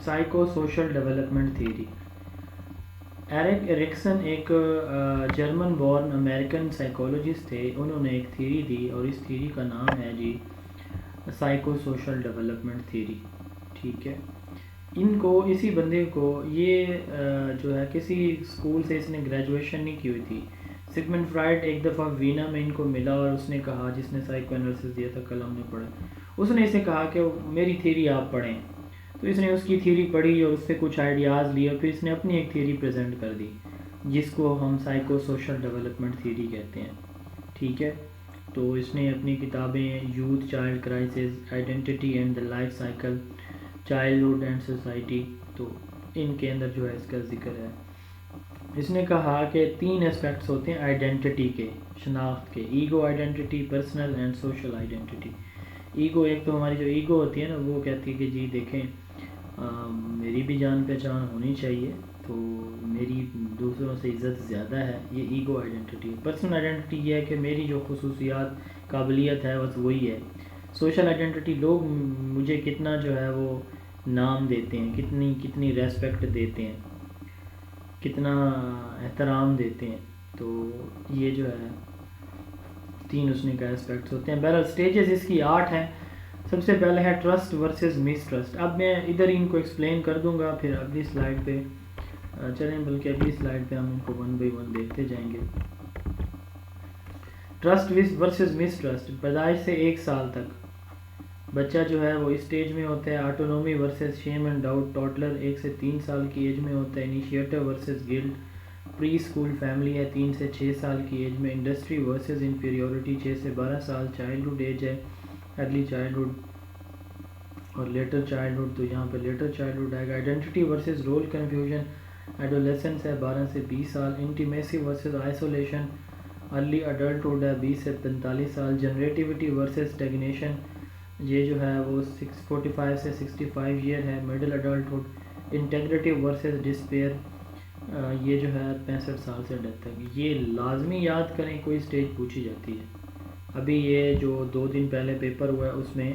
Psycho social development theory. Erik Erikson ایک German born American psychologist تھے. انہوں نے ایک تھیوری دی اور اس تھیوری کا نام ہے جی سائیکو سوشل ڈیولپمنٹ تھیوری. ٹھیک ہے. ان کو اسی بندے کو یہ جو ہے کسی اسکول سے اس نے گریجویشن نہیں کی ہوئی تھی. سگمنڈ فرائڈ ایک دفعہ وینا میں ان کو ملا اور اس نے کہا, جس نے سائیکو انالیسس دیا تھا کل ہم نے پڑھا, اس نے اسے کہا کہ میری تھیوری آپ پڑھیں. تو اس نے اس کی تھیوری پڑھی اور اس سے کچھ آئیڈیاز لیے اور پھر اس نے اپنی ایک تھیوری پریزنٹ کر دی جس کو ہم سائیکو سوشل ڈیولپمنٹ تھیوری کہتے ہیں. ٹھیک ہے. تو اس نے اپنی کتابیں youth child crisis, identity and the life cycle, childhood and society, تو ان کے اندر جو ہے اس کا ذکر ہے. اس نے کہا کہ 3 اسپیکٹس ہوتے ہیں آئیڈینٹی کے, شناخت کے, ego identity, personal and social identity. Ego, ایک تو ہماری جو ایگو ہوتی ہے نا وہ کہتی ہے کہ جی دیکھیں میری بھی جان پہچان ہونی چاہیے, تو میری دوسروں سے عزت زیادہ ہے, یہ ایگو آئیڈینٹی ہے. پرسنل آئیڈینٹی یہ ہے کہ میری جو خصوصیات قابلیت ہے بس وہی ہے. سوشل آئیڈینٹی لوگ مجھے کتنا جو ہے وہ نام دیتے ہیں, کتنی ریسپیکٹ دیتے ہیں, کتنا احترام دیتے ہیں. تو یہ جو ہے 3 اس نے کا اسپیکٹس ہوتے ہیں. بہرحال سٹیجز اس کی 8 ہیں. سب سے پہلے ہے ٹرسٹ ورسز مس ٹرسٹ. اب میں ادھر ان کو ایکسپلین کر دوں گا, پھر اگلی سلائڈ پہ چلیں, بلکہ اگلی سلائڈ پہ ہم ان کو 1 بائی 1 دیکھتے جائیں گے. ٹرسٹ ورسز مس ٹرسٹ. پیدائش سے 1 سال تک بچہ جو ہے وہ اس اسٹیج میں ہوتا ہے. Autonomy versus shame and doubt. Toddler 1 سے 3 سال کی ایج میں ہوتا ہے. Initiative versus guilt. Preschool family ہے 3 سے 6 سال کی ایج میں. انڈسٹری ورسز انفیریورٹی 6 سے 12 سال. چائلڈہڈ ایج ہے ارلی چائلڈہڈ اور لیٹر چائلڈہڈ, تو یہاں پہ لیٹر چائلڈہڈ آئے گا. Identity versus role confusion. Adolescence ہے 12 سے 20 سال. Intimacy versus isolation. Early adulthood ہے 20 سے 45 سال. جنریٹیوٹی ورسز اسٹیگنیشن, یہ جو ہے وہ 45 سے 65 ایئر ہے. Middle adulthood. Integrity versus despair, یہ جو ہے 65 سال سے ڈیتھ تک. یہ لازمی یاد کریں, کوئی سٹیج پوچھی جاتی ہے. ابھی یہ جو 2 دن پہلے پیپر ہوا ہے اس میں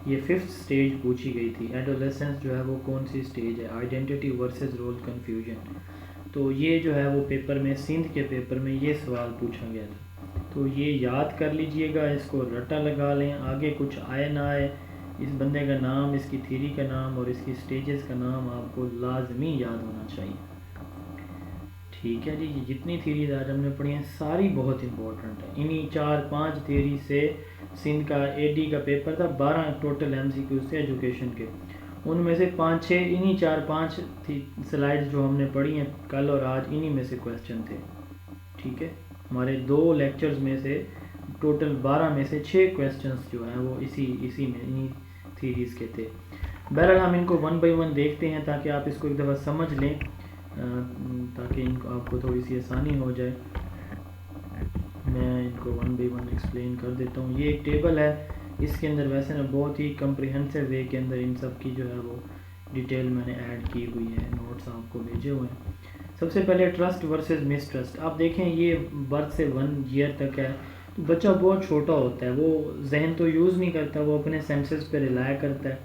یہ 5th سٹیج پوچھی گئی تھی. ایڈولیسنس جو ہے وہ کون سی سٹیج ہے, آئیڈینٹی ورسز رول کنفیوژن. تو یہ جو ہے وہ پیپر میں, سندھ کے پیپر میں یہ سوال پوچھا گیا تھا. تو یہ یاد کر لیجئے گا, اس کو رٹا لگا لیں, آگے کچھ آئے نہ آئے اس بندے کا نام, اس کی تھیوری کا نام اور اس کی سٹیجز کا نام آپ کو لازمی یاد ہونا چاہیے. ٹھیک ہے جی. یہ جتنی تھیوریز آج ہم نے پڑھی ہیں ساری بہت امپورٹنٹ ہیں. انہی 4-5 تھیوری سے سندھ کا AD کا پیپر تھا, 12 ٹوٹل MCQs تھے ایجوکیشن کے, ان میں سے 5-6 انہی 4-5 سلائڈز جو ہم نے پڑھی ہیں کل اور آج, انہی میں سے کویسچن تھے. ٹھیک ہے. ہمارے 2 لیکچرز میں سے ٹوٹل 12 میں سے 6 کویسچنز جو ہیں وہ اسی میں انہی تھیوریز کے تھے. بہرحال ہم ان کو 1 بائی 1 دیکھتے ہیں تاکہ آپ اس کو ایک دفعہ سمجھ لیں, تاکہ ان کو آپ کو تھوڑی سی آسانی ہو جائے. میں ان کو 1 بائی 1 ایکسپلین کر دیتا ہوں. یہ ایک ٹیبل ہے, اس کے اندر ویسے نا بہت ہی کمپریہنسو وے کے اندر ان سب کی جو ہے وہ ڈیٹیل میں نے ایڈ کی ہوئی ہے, نوٹس آپ کو بھیجے ہوئے ہیں. سب سے پہلے ٹرسٹ ورسز مس ٹرسٹ. آپ دیکھیں یہ برتھ سے 1 ایئر تک ہے, تو بچہ بہت چھوٹا ہوتا ہے, وہ ذہن تو یوز نہیں کرتا, وہ اپنے سینسز پہ ریلائی کرتا ہے.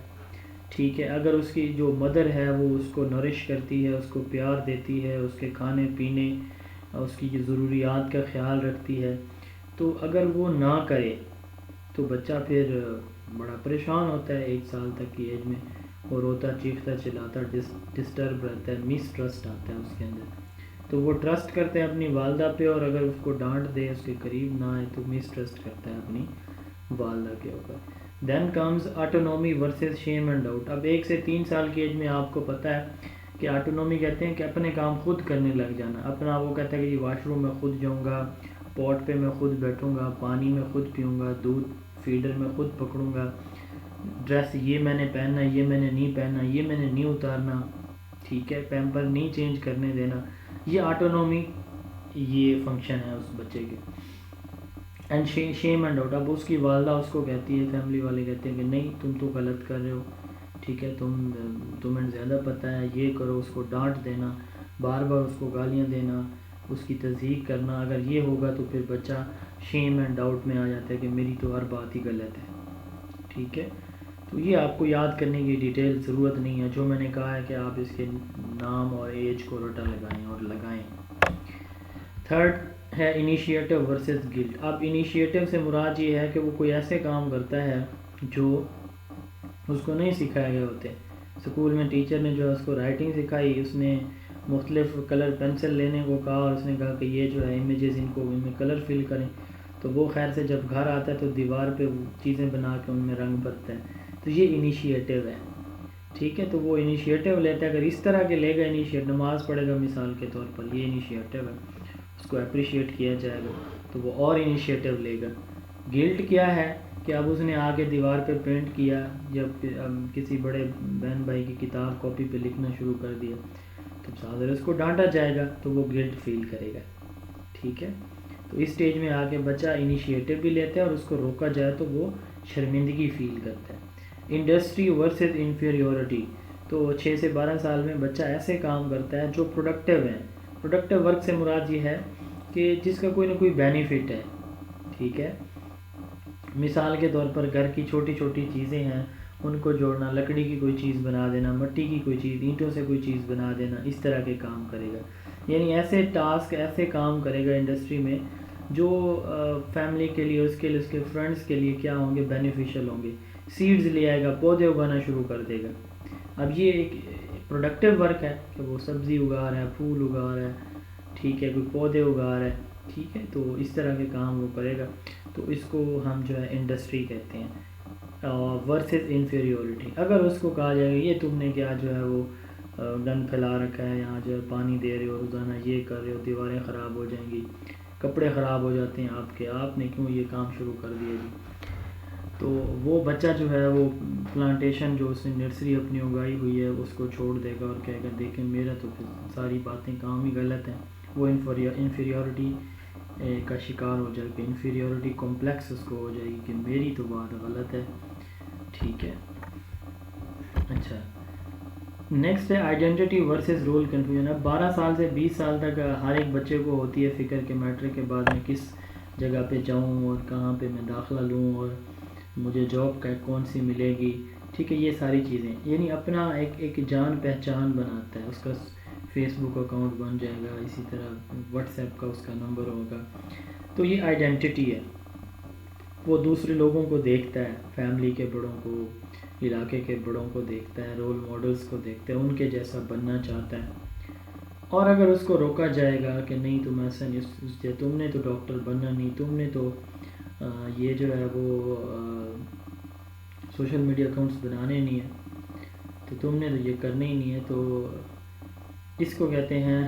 ٹھیک ہے. اگر اس کی جو مدر ہے وہ اس کو نرش کرتی ہے, اس کو پیار دیتی ہے, اس کے کھانے پینے, اس کی ضروریات کا خیال رکھتی ہے, تو اگر وہ نہ کرے تو بچہ پھر بڑا پریشان ہوتا ہے 1 سال تک کی ایج میں, اور روتا چیختا چلاتا ڈسٹرب رہتا ہے. مس ٹرسٹ آتا ہے اس کے اندر. تو وہ ٹرسٹ کرتے ہیں اپنی والدہ پہ, اور اگر اس کو ڈانٹ دے, اس کے قریب نہ آئے, تو مس ٹرسٹ کرتا ہے اپنی والدہ کے اوپر. Then comes autonomy versus shame and doubt. اب 1 سے 3 سال کی ایج میں آپ کو پتہ ہے کہ آٹونومی کہتے ہیں کہ اپنے کام خود کرنے لگ جانا. اپنا وہ کہتا ہے کہ واش روم میں خود جاؤں گا, پوٹ پہ میں خود بیٹھوں گا, پانی میں خود پیوں گا, دودھ فیڈر میں خود پکڑوں گا, ڈریس یہ میں نے پہننا, یہ میں نے نہیں پہننا, یہ میں نے نہیں اتارنا. ٹھیک ہے. پیمپر نہیں چینج کرنے دینا. یہ آٹونومی, یہ فنکشن ہے اس بچے کے. And shame and doubt. اب اس کی والدہ اس کو کہتی ہے, فیملی والے کہتے ہیں کہ نہیں تم تو غلط کر رہے ہو, ٹھیک ہے, تمہیں زیادہ پتہ ہے, یہ کرو. اس کو ڈانٹ دینا, بار بار اس کو گالیاں دینا, اس کی تصدیق کرنا. اگر یہ ہوگا تو پھر بچہ شیم اینڈ ڈاؤٹ میں آ جاتا ہے کہ میری تو ہر بات ہی غلط ہے. ٹھیک ہے. تو تو یہ آپ کو یاد کرنے کی ڈیٹیل ضرورت نہیں ہے، جو میں نے کہا ہے کہ آپ اس کے نام اور ایج کو رٹا لگائیں اور لگائیں۔ تھرڈ ہے انیشیٹو ورسز گلٹ۔ اب انیشیٹو سے مراد یہ ہے کہ وہ کوئی ایسے کام کرتا ہے جو اس کو نہیں سکھائے گئے ہوتے۔ اسکول میں ٹیچر نے جو ہے اس کو رائٹنگ سکھائی، اس نے مختلف کلر پینسل لینے کو کہا اور اس نے کہا کہ یہ جو ہے امیجز ان کو ان میں کلر فل کریں، تو وہ خیر سے جب گھر آتا ہے تو دیوار پہ چیزیں بنا کے ان میں رنگ بھرتا ہے، تو یہ انیشیٹو ہے، ٹھیک ہے۔ تو وہ انیشیٹو لیتا ہے، اگر اس طرح کے لے گا انیشیٹو، نماز پڑھے گا مثال کے طور پر، یہ انیشیٹو ہے، اس کو اپریشیٹ کیا جائے گا تو وہ اور انیشیٹو لے گا۔ گلٹ کیا ہے کہ اب اس نے آ کے دیوار پہ پینٹ کیا، جب کسی بڑے بہن بھائی کی کتاب کاپی پہ لکھنا شروع کر دیا، تو اگر اس کو ڈانٹا جائے گا تو وہ گلٹ فیل کرے گا، ٹھیک ہے۔ تو اس سٹیج میں آ کے بچہ انیشیٹو بھی لیتا ہے اور اس کو روکا جائے تو وہ شرمندگی فیل کرتا ہے۔ انڈسٹری ورسز انفیریورٹی، تو 6 سے 12 سال میں بچہ ایسے کام کرتا ہے جو پروڈکٹیو ہیں۔ پروڈکٹیو ورک سے مراد یہ ہے کہ جس کا کوئی نہ کوئی بینیفٹ ہے، ٹھیک ہے۔ مثال کے طور پر گھر کی چھوٹی چھوٹی چیزیں ہیں، ان کو جوڑنا، لکڑی کی کوئی چیز بنا دینا، مٹی کی کوئی چیز، اینٹوں سے کوئی چیز بنا دینا، اس طرح کے کام کرے گا۔ یعنی ایسے ٹاسک، ایسے کام کرے گا انڈسٹری میں جو فیملی کے لیے، اس کے فرینڈس کے لیے کیا ہوں گے، بینیفیشل ہوں گے۔ سیڈز لے آئے گا، پودے اگانا شروع کر دے گا۔ اب یہ ایک پروڈکٹیو ورک ہے کہ وہ سبزی اگا رہا ہے، پھول اگا رہا ہے، ٹھیک ہے، کوئی پودے اگا رہا ہے، ٹھیک ہے۔ تو اس طرح کے کام وہ کرے گا، تو اس کو ہم جو ہے انڈسٹری کہتے ہیں۔ ورسز انفیریورٹی، اگر اس کو کہا جائے گا یہ تم نے کیا جو ہے وہ گند پھیلا رکھا ہے، یہاں جو ہے پانی دے رہے ہو روزانہ، یہ کر رہے ہو، دیواریں خراب ہو جائیں گی، کپڑے خراب ہو جاتے ہیں آپ نے کیوں یہ کام شروع کر دیا جی، تو وہ بچہ جو ہے وہ پلانٹیشن جو اس نے نرسری اپنی اگائی ہوئی ہے اس کو چھوڑ دے گا اور کہے گا دیکھیں میرا تو پھر ساری باتیں کام ہی غلط ہیں۔ وہ انفیریورٹی کا شکار ہو جائے گا، انفیریورٹی کمپلیکس اس کو ہو جائے گی کہ میری تو بات غلط ہے، ٹھیک ہے۔ اچھا، نیکسٹ ہے آئیڈینٹی ورسز رول کنفیوژن۔ اب 12 سال سے 20 سال تک ہر ایک بچے کو ہوتی ہے فکر کہ میٹرک کے بعد میں کس جگہ پہ جاؤں اور کہاں پہ میں داخلہ لوں اور مجھے جاب کون سی ملے گی، ٹھیک ہے، یہ ساری چیزیں، یعنی اپنا ایک جان پہچان بناتا ہے۔ اس کا فیس بک اکاؤنٹ بن جائے گا، اسی طرح واٹس ایپ کا اس کا نمبر ہوگا، تو یہ آئیڈینٹی ہے۔ وہ دوسرے لوگوں کو دیکھتا ہے، فیملی کے بڑوں کو، علاقے کے بڑوں کو دیکھتا ہے، رول ماڈلز کو دیکھتا ہے، ان کے جیسا بننا چاہتا ہے۔ اور اگر اس کو روکا جائے گا کہ نہیں تم ایسا نہیں، تم نے تو ڈاکٹر بننا نہیں، تم نے تو یہ جو ہے وہ سوشل میڈیا اکاؤنٹس بنانے نہیں ہیں، تو تم نے تو یہ کرنا ہی نہیں ہے، تو اس کو کہتے ہیں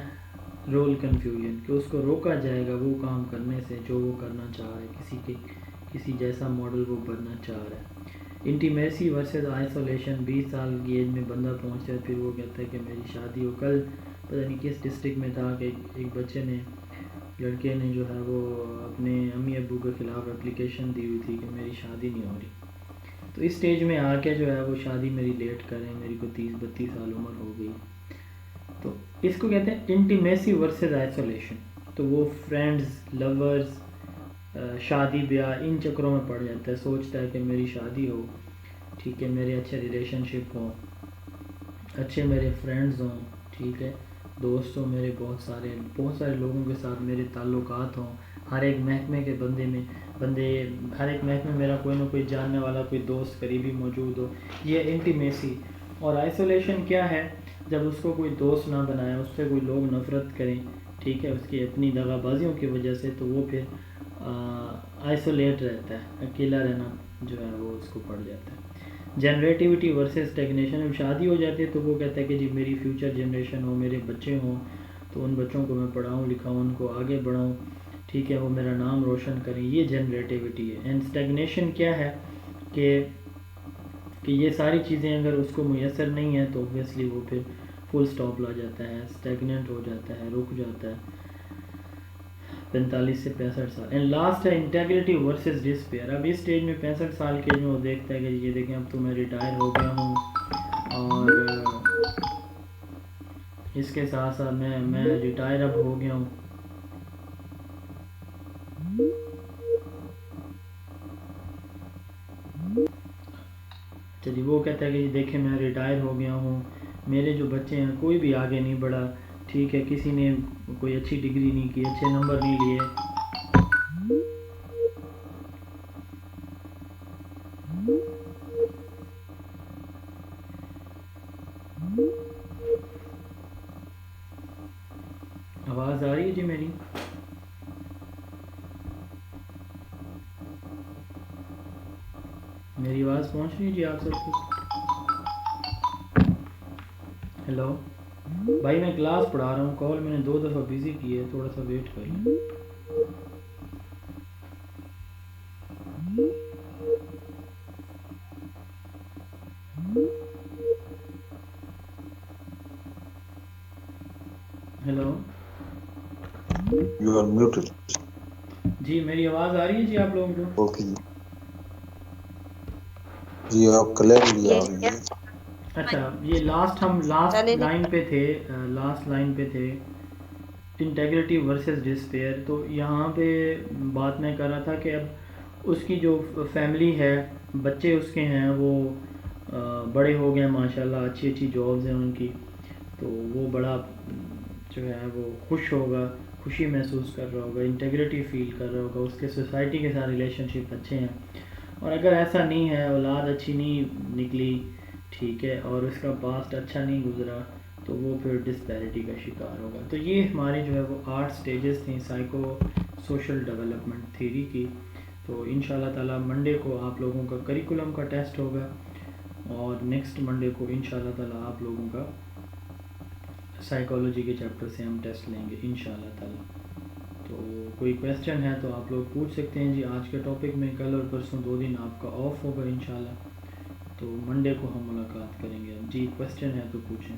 رول کنفیوژن، کہ اس کو روکا جائے گا وہ کام کرنے سے جو وہ کرنا چاہ رہا ہے، کسی جیسا ماڈل وہ بننا چاہ رہا ہے۔ انٹیمیسی ورسز آئسولیشن، 20 سال کی ایج میں بندہ پہنچتا ہے، پھر وہ کہتا ہے کہ میری شادی ہو۔ کل پتہ نہیں کس ڈسٹرکٹ میں تھا کہ ایک بچے نے، لڑکے نے جو ہے وہ اپنے امی ابو کے خلاف اپلیکیشن دی ہوئی تھی کہ میری شادی نہیں ہو رہی، تو اس سٹیج میں آ کے جو ہے وہ شادی میری لیٹ کریں، میری کو 30-32 سال عمر ہو گئی، تو اس کو کہتے ہیں انٹیمیسی ورسز آئسولیشن۔ تو وہ فرینڈز، لورز، شادی بیاہ، ان چکروں میں پڑ جاتا ہے، سوچتا ہے کہ میری شادی ہو، ٹھیک ہے، میرے اچھے ریلیشن شپ ہوں، اچھے میرے فرینڈز ہوں، ٹھیک ہے، دوست ہوں میرے، بہت سارے لوگوں کے ساتھ میرے تعلقات ہوں، ہر ایک محکمے کے ہر ایک محکمے میں میرا کوئی نہ کوئی جاننے والا، کوئی دوست قریبی موجود ہو، یہ انٹیمیسی۔ اور آئسولیشن کیا ہے؟ جب اس کو کوئی دوست نہ بنائے، اس سے کوئی لوگ نفرت کریں، ٹھیک ہے، اس کی اپنی دغا بازیوں کی وجہ سے، تو وہ پھر آئسولیٹ رہتا ہے، اکیلا رہنا جو ہے وہ اس کو پڑ جاتا ہے۔ جنریٹیوٹی ورسز اسٹیگنیشن، اب شادی ہو جاتی ہے تو وہ کہتا ہے کہ جی میری فیوچر جنریشن ہو، میرے بچے ہوں، تو ان بچوں کو میں پڑھاؤں لکھاؤں، ان کو آگے بڑھاؤں، ٹھیک ہے، وہ میرا نام روشن کریں، یہ جنریٹیوٹی ہے۔ اینڈ اسٹیگنیشن کیا ہے کہ یہ ساری چیزیں اگر اس کو میسر نہیں ہیں تو اوبویسلی وہ پھر فل سٹاپ لا جاتا ہے، اسٹیگننٹ ہو جاتا ہے، رک جاتا ہے 45 سے 65 سال۔ اینڈ لاسٹ ہے انٹیگریٹی ورسز ڈسپیئر۔ اب اس سٹیج میں 65 سال کے میں وہ دیکھتا ہے کہ یہ دیکھیں اب تو میں ریٹائر ہو گیا ہوں، اور اس کے ساتھ ساتھ میں ریٹائر اب ہو گیا ہوں، چلیے میرے جو بچے ہیں کوئی بھی آگے نہیں بڑھا، ٹھیک ہے، کسی نے کوئی اچھی ڈگری نہیں کی، اچھے نمبر نہیں لیے. آواز آ رہی ہے جی میری؟ میری آواز پہنچ رہی ہے جی آپ سب کو؟ ہیلو بھائی، میں کلاس پڑھا رہا ہوں، کال میں نے 2 دفعہ بزی کی ہے، تھوڑا سا ویٹ کر لیں. Hello You are muted. جی، میری آواز آ رہی ہے جی آپ لوگوں کو؟ Okay. جی آپ کلیئرلی آ رہی ہے. اچھا، یہ ہم لاسٹ چلے لائن پہ تھے انٹیگریٹی ورسز ڈسپیئر. تو یہاں پہ بات میں کر رہا تھا کہ اب اس کی جو فیملی ہے، بچے اس کے ہیں، وہ بڑے ہو گئے ماشاءاللہ، اچھی اچھی جابز ہیں ان کی، تو وہ بڑا جو ہے وہ خوش ہوگا، خوشی محسوس کر رہا ہوگا، انٹیگریٹی فیل کر رہا ہوگا، اس کے سوسائٹی کے ساتھ ریلیشن شپ اچھے ہیں. اور اگر ایسا نہیں ہے، اولاد اچھی نہیں نکلی، ٹھیک ہے، اور اس کا پاسٹ اچھا نہیں گزرا، تو وہ پھر ڈسپیرٹی کا شکار ہوگا. تو یہ ہماری جو ہے وہ 8 سٹیجز تھیں سائیکو سوشل ڈیولپمنٹ تھیری کی. تو ان شاء اللہ تعالیٰ منڈے کو آپ لوگوں کا کریکولم کا ٹیسٹ ہوگا، اور نیکسٹ منڈے کو ان شاء اللہ تعالیٰ آپ لوگوں کا سائیکالوجی کے چیپٹر سے ہم ٹیسٹ لیں گے ان شاء اللہ تعالیٰ. تو کوئی کویسچن ہے تو آپ لوگ پوچھ سکتے ہیں جی آج کے ٹاپک میں. کل اور پرسوں 2 دن آپ کا آف ہوگا انشاءاللہ، تو منڈے کو ہم ملاقات کریں گے. جی کویسچن ہے تو پوچھیں.